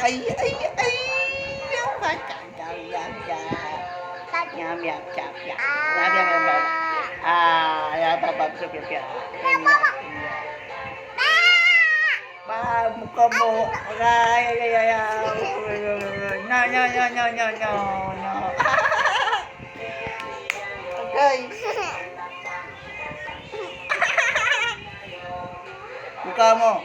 Ay, ay, ay. Yum, yum, chop, yum. Yum, yum, yum, yum. Ya, papa, sup, yum, yum. Muka mo. Ay, ay, ay, ay. No, no, no, no, no, no, no. Okay. Muka mo.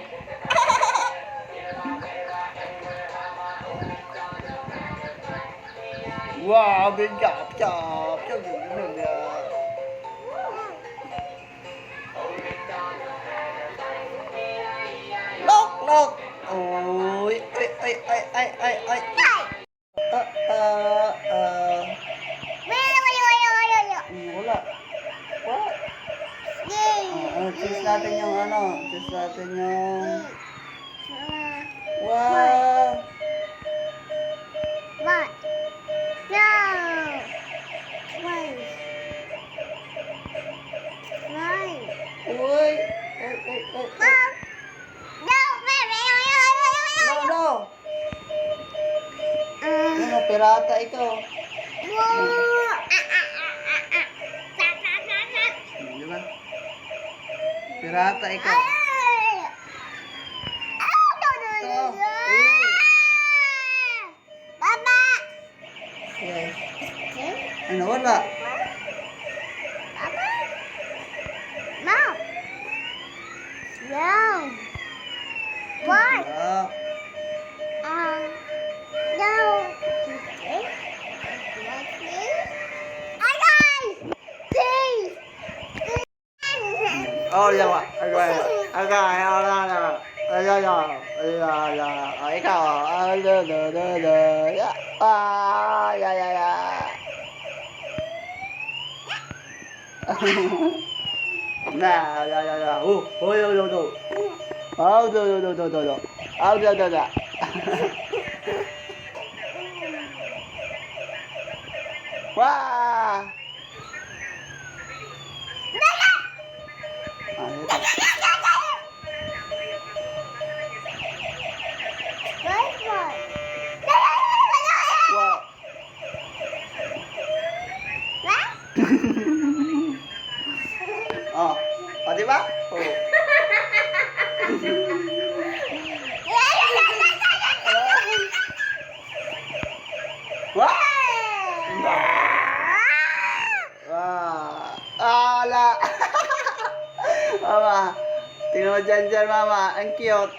Wow, good job, chop. Look, look. Ôi, ay, ay, ay, ay, ay, ay. Wala. What? Choose natin yung ano. Choose natin yung... Wow. What? No. Twice. Right. Uy. Ay, ay, ay, ay. Mom. No. No, no. Ano, pirata ikaw. Di ba? Pirata ikaw. Ito. Baba. Yes. Ano, wala. Baba. Mom. No. What? Ah. No. Oh, yawa. Okay. Ikaw. Ya, ya, ya. Nah, ya, ya, ya. Oh, yo, yo, yo. Oh, do, do, do, do, do, do. Oh, do, do, do. Wah. Wow. Oh, oh, di ba? Oh. Wah. Wah. Ala. Mama. Tingnan mo dyan, mama. Ang cute.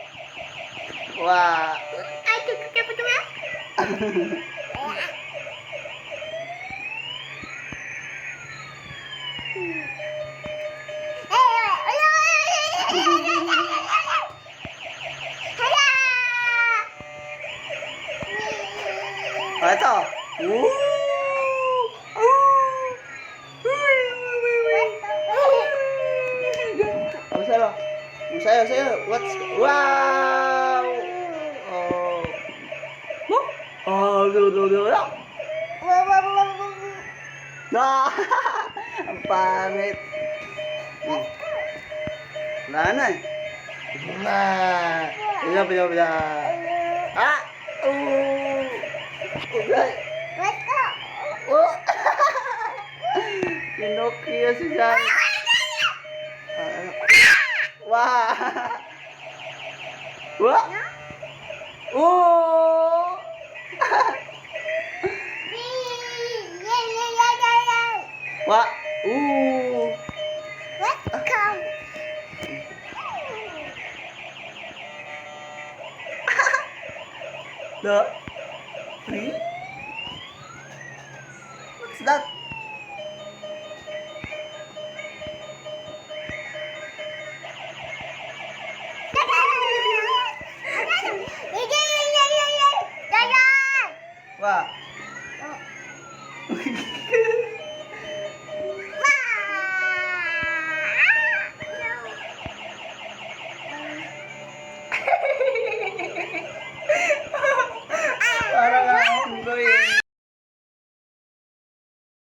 Wah. Oh, ito. Oh, sa'yo. Sa'yo. What's... Wow! Oh. Oh, do. Ah! Ang pangit. Wala na eh. Bila. Ah! Okay. Let's go. Oh! Pinocchio si Jan. Wah! Wah! Oh! Wah! Let's go. The 3